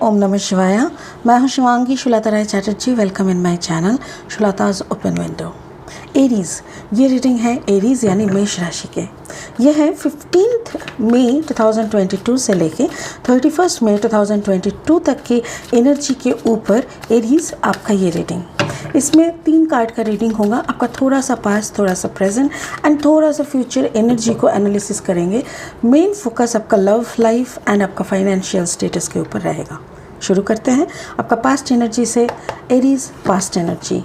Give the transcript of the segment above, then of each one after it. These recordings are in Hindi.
ओम नमः शिवाय। मैं हूं Shivangi Shulata Rai Chatterjee. Welcome in my channel Shulata's open window. Aries, ये रीडिंग है एरीज़ यानी मेष राशि के। यह है 15 मई 2022 से लेके 31 मई 2022 तक की एनर्जी के ऊपर एरीज़ आपका ये रीडिंग। इसमें 3 कार्ड का रीडिंग होगा। आपका थोड़ा सा पास्ट, थोड़ा सा प्रेजेंट एंड थोड़ा सा फ्यूचर एनर्जी को एनालिसिस करेंगे। मेन फोकस आपका लव लाइफ एंड आपका फाइनेंशियल स्टेटस के ऊपर रहेगा। शुरू करते हैं आपका पास्ट एनर्जी से। Aries past energy,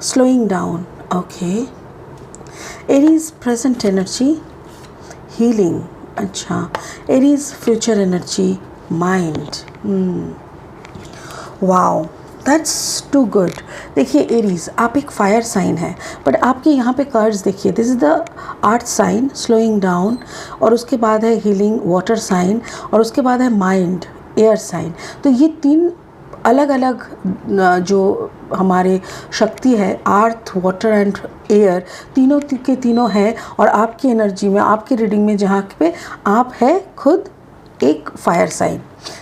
slowing down, okay. Aries present energy, healing, अच्छा। Aries future energy, mind. Wow, that's too good. देखिए एरीज़, आप एक फायर साइन है, बट आपके यहाँ पे कार्ड्स देखिए। This is the earth sign, slowing down, और उसके बाद है हीलिंग, वाटर साइन, और उसके बाद है माइंड, एयर साइन। तो ये 3 अलग अलग जो हमारे शक्ति है, अर्थ, वाटर एंड एयर, तीनों के तीनों है। और आपकी एनर्जी में, आपकी रीडिंग में जहाँ पे आप है खुद एक फायर साइन।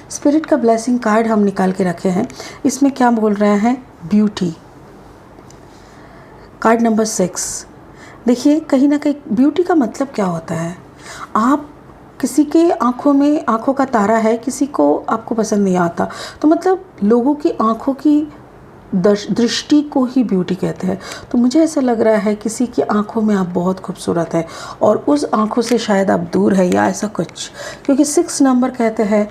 स्पिरिट का ब्लेसिंग कार्ड हम निकाल के रखे हैं। इसमें क्या बोल रहे हैं? ब्यूटी। Card number 6। देखिए, कहीं ना कहीं ब्यूटी का मतलब क्या होता है? आप किसी के आँखों में, आँखों का तारा है, किसी को आपको पसंद नहीं आता, तो मतलब लोगों की आँखों की दृष्टि को ही ब्यूटी कहते हैं। तो मुझे ऐसा लग रहा है किसी की आंखों में आप बहुत खूबसूरत है और उस आंखों से शायद आप दूर है या ऐसा कुछ, क्योंकि 6 नंबर कहते हैं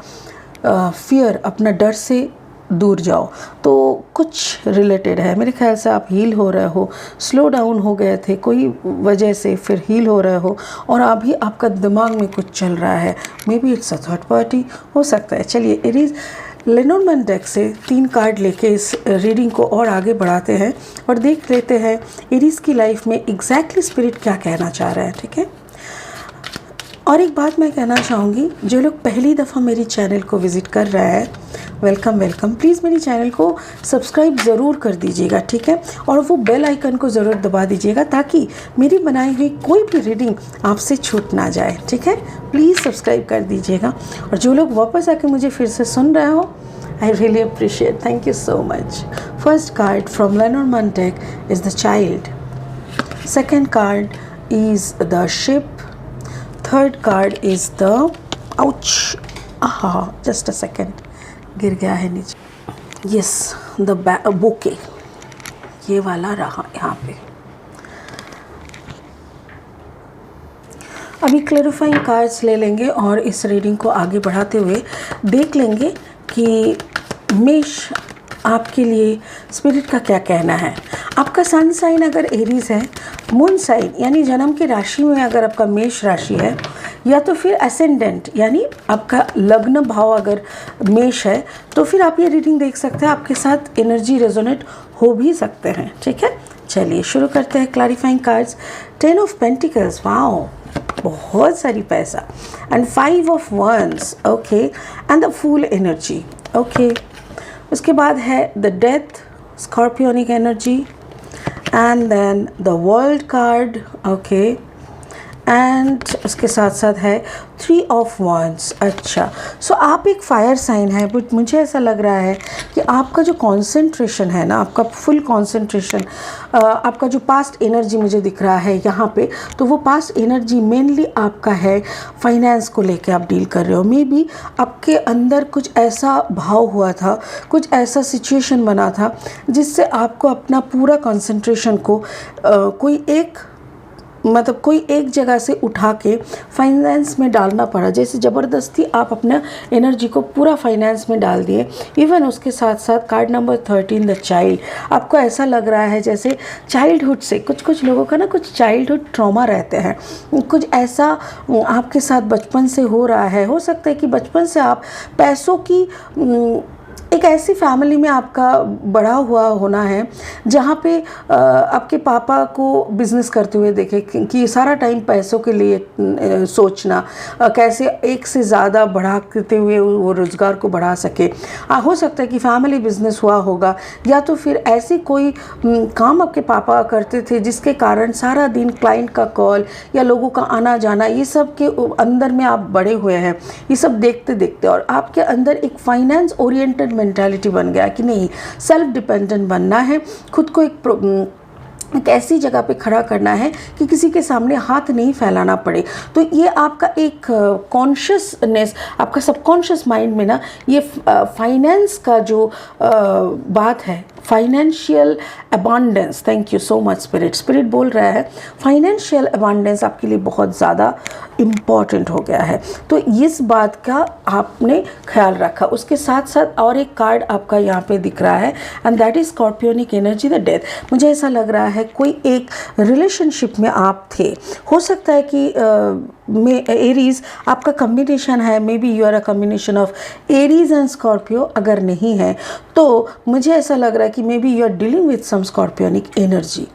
फियर, अपना डर से दूर जाओ। तो कुछ रिलेटेड है मेरे ख्याल से। आप हील हो रहे हो, स्लो डाउन हो गए थे कोई वजह से, फिर हील हो रहे हो, और अभी आपका दिमाग में कुछ चल रहा है। May be it's a third party हो सकता है। चलिए एरीज़, लेनोर्मैन डेक से 3 कार्ड लेके इस रीडिंग को और आगे बढ़ाते हैं और देख लेते हैं एरीज़ की लाइफ में एग्जैक्टली स्पिरिट क्या कहना चाह रहा है। ठीक है। और एक बात मैं कहना चाहूँगी, जो लोग पहली दफ़ा मेरी चैनल को विज़िट कर रहे हैं, वेलकम वेलकम। प्लीज़ मेरी चैनल को सब्सक्राइब ज़रूर कर दीजिएगा, ठीक है। और वो बेल आइकन को ज़रूर दबा दीजिएगा ताकि मेरी बनाई हुई कोई भी रीडिंग आपसे छूट ना जाए, ठीक है। प्लीज़ सब्सक्राइब कर दीजिएगा। और जो लोग वापस आके मुझे फिर से सुन रहे हो, I really appreciate, thank you so much. First card from Lenormand deck is the child. Second card is the ship. Third card is the ouch, just a second, गिर गया है नीचे। यस, द बोके, ये वाला रहा यहाँ पे। अभी क्लैरिफाइंग कार्ड्स ले लेंगे और इस रीडिंग को आगे बढ़ाते हुए देख लेंगे कि मेष आपके लिए स्पिरिट का क्या कहना है। आपका सन साइन अगर एरीज़ है, मून साइन यानी जन्म की राशि में अगर आपका मेष राशि है, या तो फिर एसेंडेंट यानी आपका लग्न भाव अगर मेष है, तो फिर आप ये रीडिंग देख सकते हैं। आपके साथ एनर्जी रेजोनेट हो भी सकते हैं, ठीक है। चलिए शुरू करते हैं clarifying cards. 10 of pentacles, wow, बहुत सारी पैसा, and 5 of wands, okay, and the fool energy, okay. उसके बाद है the death, scorpionic energy, and then the world card, okay, and उसके साथ साथ है 3 ऑफ वंस। अच्छा, सो आप एक फायर साइन है, बट मुझे ऐसा लग रहा है कि आपका जो कंसंट्रेशन है ना, आपका फुल कंसंट्रेशन, आपका जो पास्ट एनर्जी मुझे दिख रहा है यहाँ पे, तो वो पास्ट एनर्जी मेनली आपका है फाइनेंस को लेके आप डील कर रहे हो। मे बी आपके अंदर कुछ ऐसा भाव हुआ था, कुछ ऐसा सिचुएशन बना था जिससे आपको अपना पूरा कंसंट्रेशन को कोई एक जगह से उठा के फाइनेंस में डालना पड़ा। जैसे ज़बरदस्ती आप अपना एनर्जी को पूरा फाइनेंस में डाल दिए। इवन उसके साथ साथ कार्ड नंबर 13 द चाइल्ड, आपको ऐसा लग रहा है जैसे चाइल्डहुड से कुछ लोगों का ना कुछ चाइल्डहुड ट्रॉमा रहते हैं, कुछ ऐसा आपके साथ बचपन से हो रहा है। हो सकता है कि बचपन से आप पैसों की एक ऐसी फैमिली में आपका बड़ा हुआ होना है जहाँ पे आपके पापा को बिजनेस करते हुए देखे कि सारा टाइम पैसों के लिए सोचना, कैसे एक से ज़्यादा बढ़ाते हुए वो रोज़गार को बढ़ा सके। हो सकता है कि फैमिली बिजनेस हुआ होगा, या तो फिर ऐसी कोई काम आपके पापा करते थे जिसके कारण सारा दिन क्लाइंट का कॉल या लोगों का आना जाना, ये सब के अंदर में आप बड़े हुए हैं, ये सब देखते देखते, और आपके अंदर एक फाइनेंस ओरिएंटेड मेंटालिटी बन गया कि नहीं, सेल्फ डिपेंडेंट बनना है, खुद को एक ऐसी जगह पे खड़ा करना है कि किसी के सामने हाथ नहीं फैलाना पड़े। तो ये आपका एक कॉन्शियसनेस, आपका सबकॉन्शियस माइंड में ना ये फाइनेंस का जो बात है, financial abundance, thank you so much spirit, spirit बोल रहा है फाइनेंशियल अबांडेंस आपके लिए बहुत ज़्यादा इम्पॉर्टेंट हो गया है। तो इस बात का आपने ख्याल रखा। उसके साथ साथ और एक कार्ड आपका यहाँ पे दिख रहा है, and that is scorpionic energy, the death. मुझे ऐसा लग रहा है कोई एक रिलेशनशिप में आप थे, हो सकता है कि एरीज आपका कम्बिनेशन है, maybe you are a combination of Aries and Scorpio. अगर नहीं है तो मुझे ऐसा लग रहा है कि maybe you are dealing with some scorpionic energy.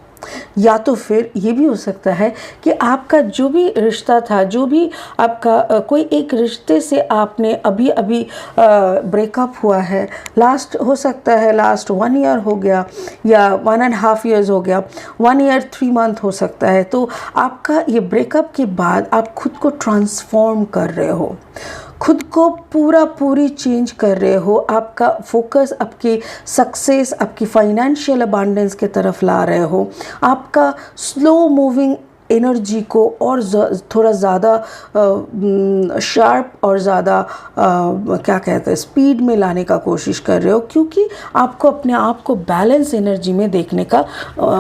या तो फिर ये भी हो सकता है कि आपका जो भी रिश्ता था, जो भी आपका कोई एक रिश्ते से आपने अभी अभी ब्रेकअप हुआ है, लास्ट हो सकता है लास्ट 1 ईयर हो गया या 1.5 ईयर्स हो गया, 1 ईयर 3 मंथ हो सकता है। तो आपका ये ब्रेकअप के बाद आप खुद को ट्रांसफॉर्म कर रहे हो, खुद को पूरी चेंज कर रहे हो, आपका फोकस आपकी सक्सेस, आपकी फाइनेंशियल अबांडेंस की तरफ ला रहे हो, आपका स्लो मूविंग एनर्जी को और थोड़ा ज़्यादा शार्प और ज़्यादा क्या कहते हैं स्पीड में लाने का कोशिश कर रहे हो, क्योंकि आपको अपने आप को बैलेंस एनर्जी में देखने का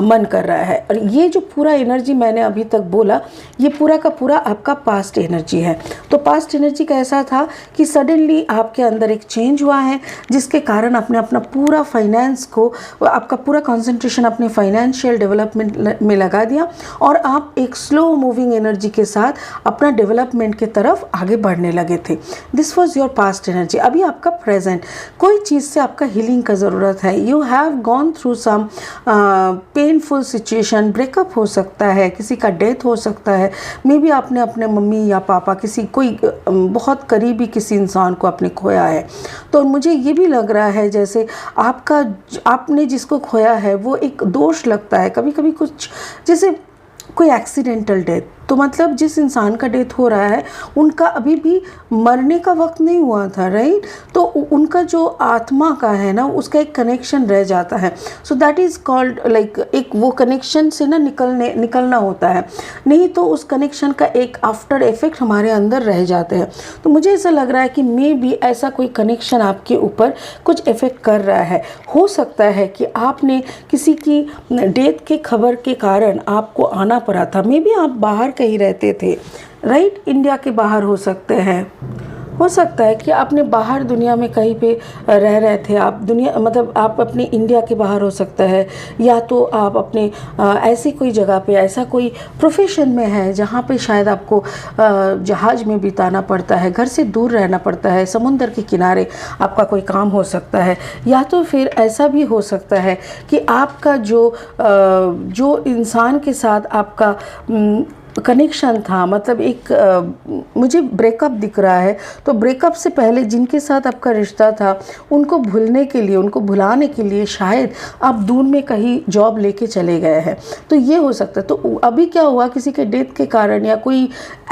मन कर रहा है। और ये जो पूरा एनर्जी मैंने अभी तक बोला, ये पूरा का पूरा आपका पास्ट एनर्जी है। तो पास्ट एनर्जी का ऐसा था कि सडनली आपके अंदर एक चेंज हुआ है, जिसके कारण आपने अपना पूरा फाइनेंस को, आपका पूरा कंसंट्रेशन अपने फाइनेंशियल डेवलपमेंट में लगा दिया, और आप एक स्लो मूविंग एनर्जी के साथ अपना डेवलपमेंट की तरफ आगे बढ़ने लगे थे। This was your past energy. अभी आपका प्रेजेंट, कोई चीज़ से आपका हीलिंग का ज़रूरत है, you have gone through some painful situation, breakup हो सकता है, किसी का डेथ हो सकता है, मे बी आपने अपने मम्मी या पापा, किसी कोई बहुत करीबी किसी इंसान को आपने खोया है। तो मुझे ये भी लग रहा है जैसे आपने जिसको खोया है वो एक दोष लगता है कभी कभी, कुछ जैसे कोई एक्सीडेंटल डेथ। तो मतलब जिस इंसान का डेथ हो रहा है उनका अभी भी मरने का वक्त नहीं हुआ था, राइट? तो उनका जो आत्मा का है ना, उसका एक कनेक्शन रह जाता है। So that is called like, एक वो कनेक्शन से ना निकलना होता है, नहीं तो उस कनेक्शन का एक आफ्टर इफेक्ट हमारे अंदर रह जाते हैं। तो मुझे ऐसा लग रहा है कि मे बी ऐसा कोई कनेक्शन आपके ऊपर कुछ इफेक्ट कर रहा है। हो सकता है कि आपने किसी की डेथ के खबर के कारण आपको आना पड़ा था, मे बी आप बाहर कहीं रहते थे, राइट? इंडिया के बाहर हो सकते हैं, हो सकता है कि आपने बाहर दुनिया में कहीं पे रह रहे थे, आप दुनिया मतलब आप अपने इंडिया के बाहर हो सकता है, या तो आप अपने ऐसी कोई जगह पे, ऐसा कोई प्रोफेशन में है जहाँ पे शायद आपको जहाज़ में बिताना पड़ता है, घर से दूर रहना पड़ता है, समुंदर के किनारे आपका कोई काम हो सकता है। या तो फिर ऐसा भी हो सकता है कि आपका जो इंसान के साथ आपका कनेक्शन था, मतलब एक मुझे ब्रेकअप दिख रहा है, तो ब्रेकअप से पहले जिनके साथ आपका रिश्ता था उनको भूलने के लिए, उनको भुलाने के लिए शायद आप दूर में कहीं जॉब लेके चले गए हैं। तो ये हो सकता है। तो अभी क्या हुआ, किसी के डेथ के कारण या कोई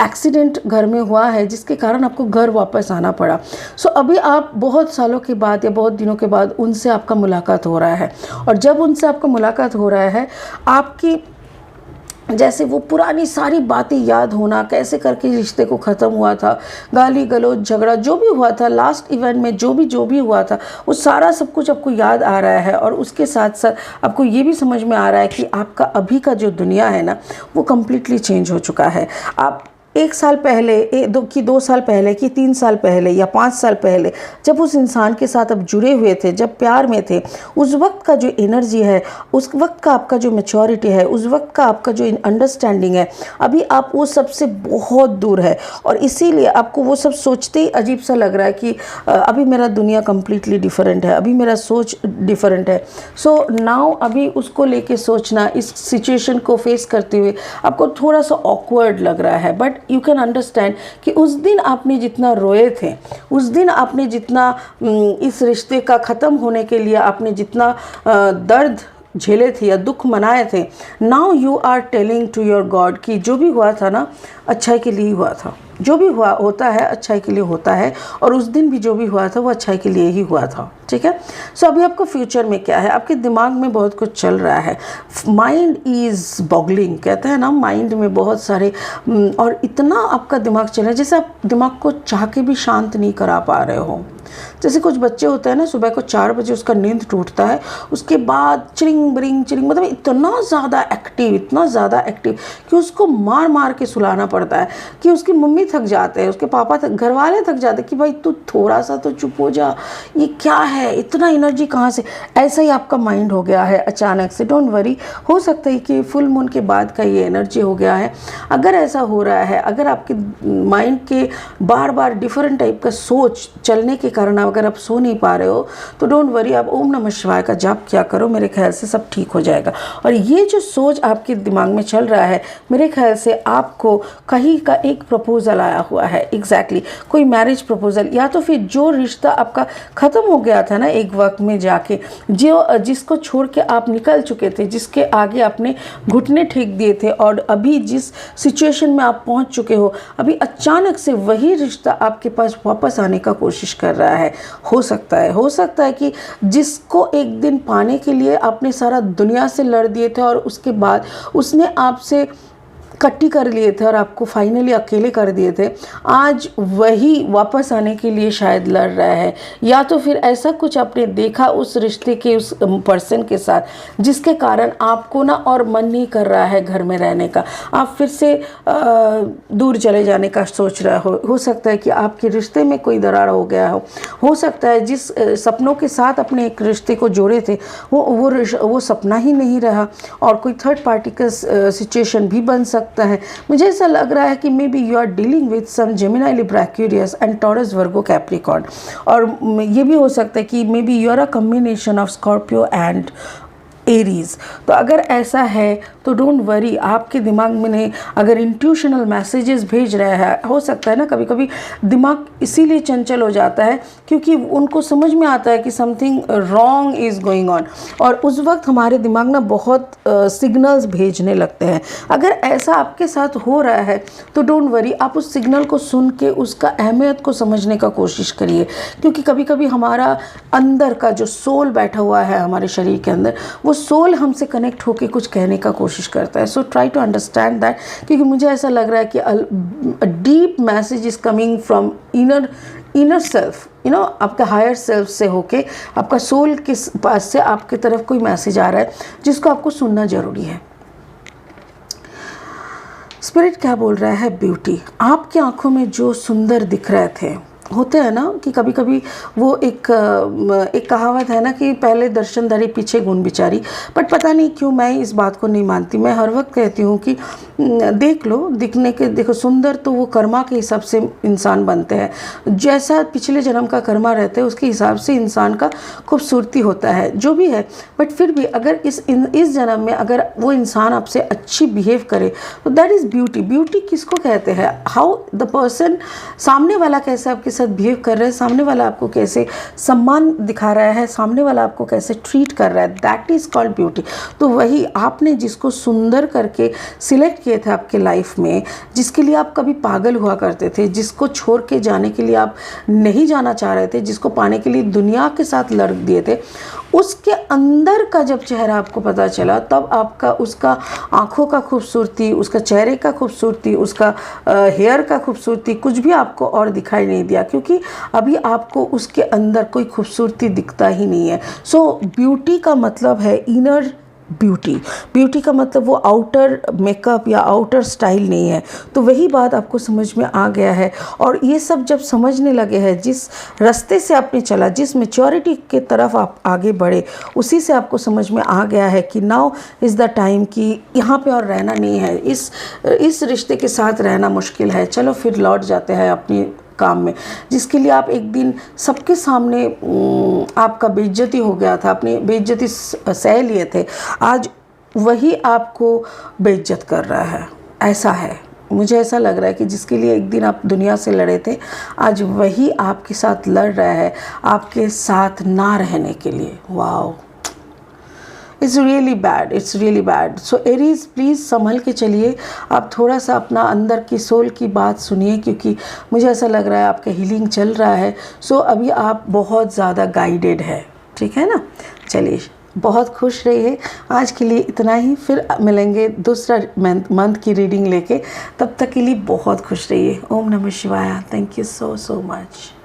एक्सीडेंट घर में हुआ है जिसके कारण आपको घर वापस आना पड़ा। सो अभी आप बहुत सालों के बाद या बहुत दिनों के बाद उनसे आपका मुलाकात हो रहा है, और जब उनसे आपका मुलाकात हो रहा है, आपकी जैसे वो पुरानी सारी बातें याद होना, कैसे करके रिश्ते को ख़त्म हुआ था, गाली गलौज झगड़ा जो भी हुआ था लास्ट इवेंट में, जो भी हुआ था, वो सारा सब कुछ आपको याद आ रहा है। और उसके साथ साथ आपको ये भी समझ में आ रहा है कि आपका अभी का जो दुनिया है ना, वो कम्प्लीटली चेंज हो चुका है। आप 1 साल पहले, 2 साल पहले, कि 3 साल पहले या 5 साल पहले जब उस इंसान के साथ आप जुड़े हुए थे, जब प्यार में थे, उस वक्त का जो एनर्जी है, उस वक्त का आपका जो मैच्योरिटी है, उस वक्त का आपका जो अंडरस्टैंडिंग है, अभी आप वो सबसे बहुत दूर है। और इसीलिए आपको वो सब सोचते ही अजीब सा लग रहा है कि अभी मेरा दुनिया कम्प्लीटली डिफरेंट है, अभी मेरा सोच डिफरेंट है। सो नाउ अभी उसको लेके सोचना, इस सिचुएशन को फेस करते हुए आपको थोड़ा सा ऑकवर्ड लग रहा है, बट यू कैन अंडरस्टैंड कि उस दिन आपने जितना रोए थे, उस दिन आपने जितना इस रिश्ते का ख़त्म होने के लिए आपने जितना दर्द झेले थे या दुख मनाए थे, now you are telling to your God कि जो भी हुआ था ना, अच्छाई के लिए ही हुआ था। जो भी हुआ होता है अच्छाई के लिए होता है, और उस दिन भी जो भी हुआ था वो अच्छाई के लिए ही हुआ था। ठीक है। सो अभी आपको फ्यूचर में क्या है, आपके दिमाग में बहुत कुछ चल रहा है। माइंड इज़ बॉगलिंग, कहते हैं ना, माइंड में बहुत सारे और इतना आपका दिमाग चल रहा है जैसे आप दिमाग को चाह के भी शांत नहीं करा पा रहे हो। जैसे कुछ बच्चे होते हैं ना, सुबह को 4 बजे उसका नींद टूटता है, उसके बाद चिरिंग बरिंग चिरिंग, मतलब इतना ज़्यादा एक्टिव कि उसको मार मार के सुलाना पड़ता है, कि उसकी मम्मी थक जाते हैं, उसके पापा घर वाले थक जाते हैं कि भाई तू थोड़ा सा तो चुप हो जा, ये क्या है, इतना एनर्जी कहाँ से। ऐसा ही आपका माइंड हो गया है अचानक से। डोंट वरी, हो सकता है कि फुल मून के बाद का ये एनर्जी हो गया है। अगर ऐसा हो रहा है, अगर आपके माइंड के बार बार डिफरेंट टाइप का सोच चलने के कारण अगर आप सो नहीं पा रहे हो, तो डोंट वरी, आप ओम नमः शिवाय का जाप किया करो, मेरे ख्याल से सब ठीक हो जाएगा। और ये जो सोच आपके दिमाग में चल रहा है, मेरे ख्याल से आपको कहीं का एक प्रपोजल आया हुआ है। एग्जैक्टली कोई मैरिज प्रपोजल, या तो फिर जो रिश्ता आपका ख़त्म हो गया था ना एक वक्त में जाके, जिसको छोड़ के आप निकल चुके थे, जिसके आगे आपने घुटने टेक दिए थे, और अभी जिस सिचुएशन में आप पहुंच चुके हो, अभी अचानक से वही रिश्ता आपके पास वापस आने का कोशिश कर रहा है। हो सकता है कि जिसको एक दिन पाने के लिए आपने सारा दुनिया से लड़ दिए थे, और उसके बाद उसने आपसे कट्टी कर लिए थे और आपको फाइनली अकेले कर दिए थे, आज वही वापस आने के लिए शायद लड़ रहा है। या तो फिर ऐसा कुछ आपने देखा उस रिश्ते के उस पर्सन के साथ, जिसके कारण आपको ना और मन नहीं कर रहा है घर में रहने का, आप फिर से दूर चले जाने का सोच रहे हो सकता है कि आपके रिश्ते में कोई दरार हो गया हो सकता है जिस सपनों के साथ अपने एक रिश्ते को जोड़े थे वो सपना ही नहीं रहा, और कोई थर्ड पार्टी का सिचुएशन भी बन सकता है। मुझे ऐसा लग रहा है कि maybe you are dealing with some Gemini, Libra, Aquarius and Taurus, Virgo, Capricorn, और ये भी हो सकता है कि maybe you are a combination of Scorpio and Aries. तो अगर ऐसा है तो डोंट वरी, आपके दिमाग में ने अगर इंट्यूशनल मैसेजेस भेज रहा है, हो सकता है ना कभी कभी दिमाग इसीलिए चंचल हो जाता है क्योंकि उनको समझ में आता है कि something wrong is going on, और उस वक्त हमारे दिमाग ना बहुत सिग्नल्स भेजने लगते हैं। अगर ऐसा आपके साथ हो रहा है तो डोंट वरी, आप उस सिग्नल को सुन के उसका अहमियत को समझने का कोशिश करिए, क्योंकि कभी कभी हमारा अंदर का जो सोल बैठा हुआ है हमारे शरीर के अंदर, वो सोल हमसे कनेक्ट होके कुछ कहने का कोशिश करता है। So try to understand that, क्योंकि मुझे ऐसा लग रहा है कि a deep message is coming from inner self, आपका हायर सेल्फ से होके आपका सोल के पास से आपकी तरफ कोई मैसेज आ रहा है जिसको आपको सुनना जरूरी है। स्पिरिट क्या बोल रहा है? ब्यूटी, आपकी आंखों में जो सुंदर दिख रहे थे, होते हैं ना कि कभी कभी वो एक कहावत है ना कि पहले दर्शन धरी पीछे गुण बिचारी, बट पता नहीं क्यों मैं इस बात को नहीं मानती। मैं हर वक्त कहती हूँ कि देख लो, देखो सुंदर तो वो कर्मा के हिसाब से इंसान बनते हैं, जैसा पिछले जन्म का कर्मा रहता है उसके हिसाब से इंसान का खूबसूरती होता है, जो भी है। बट फिर भी अगर इस जन्म में अगर वो इंसान आपसे अच्छी बिहेव करे तो दैट इज़ ब्यूटी। ब्यूटी किसको कहते हैं? हाउ द पर्सन, सामने वाला कैसे आपके साथ बिहेव कर रहा है, सामने वाला आपको कैसे सम्मान दिखा रहा है, सामने वाला आपको कैसे ट्रीट कर रहा है, दैट इज़ कॉल्ड ब्यूटी। तो वही आपने जिसको सुंदर करके सिलेक्ट किए थे आपके लाइफ में, जिसके लिए आप कभी पागल हुआ करते थे, जिसको छोड़ के जाने के लिए आप नहीं जाना चाह रहे थे, जिसको पाने के लिए दुनिया के साथ लड़ दिए थे, उसके अंदर का जब चेहरा आपको पता चला, तब आपका उसका आँखों का खूबसूरती, उसका चेहरे का खूबसूरती, उसका हेयर का खूबसूरती कुछ भी आपको और दिखाई नहीं दिया, क्योंकि अभी आपको उसके अंदर कोई खूबसूरती दिखता ही नहीं है। सो ब्यूटी का मतलब है इनर ब्यूटी। ब्यूटी का मतलब वो आउटर मेकअप या आउटर स्टाइल नहीं है। तो वही बात आपको समझ में आ गया है, और ये सब जब समझने लगे हैं, जिस रास्ते से आपने चला, जिस मैच्योरिटी के तरफ आप आगे बढ़े, उसी से आपको समझ में आ गया है कि नाउ इज़ द टाइम कि यहाँ पे और रहना नहीं है, इस रिश्ते के साथ रहना मुश्किल है, चलो फिर लौट जाते हैं अपनी काम में, जिसके लिए आप एक दिन सबके सामने आपका बेइज्जती हो गया था, अपनी बेइज्जती सह लिए थे, आज वही आपको बेइज्जत कर रहा है। ऐसा है, मुझे ऐसा लग रहा है कि जिसके लिए एक दिन आप दुनिया से लड़े थे, आज वही आपके साथ लड़ रहा है आपके साथ ना रहने के लिए। Wow, it's really bad, it's really bad. So Aries, please संभल के चलिए। आप थोड़ा सा अपना अंदर की सोल की बात सुनिए, क्योंकि मुझे ऐसा लग रहा है आपका हीलिंग चल रहा है। सो अभी आप बहुत ज़्यादा गाइडेड है, ठीक है ना। चलिए, बहुत खुश रहिए। आज के लिए इतना ही, फिर मिलेंगे दूसरा मंथ की रीडिंग लेके। तब तक के लिए बहुत खुश रहिए। ओम नमः शिवाय। Thank you so much.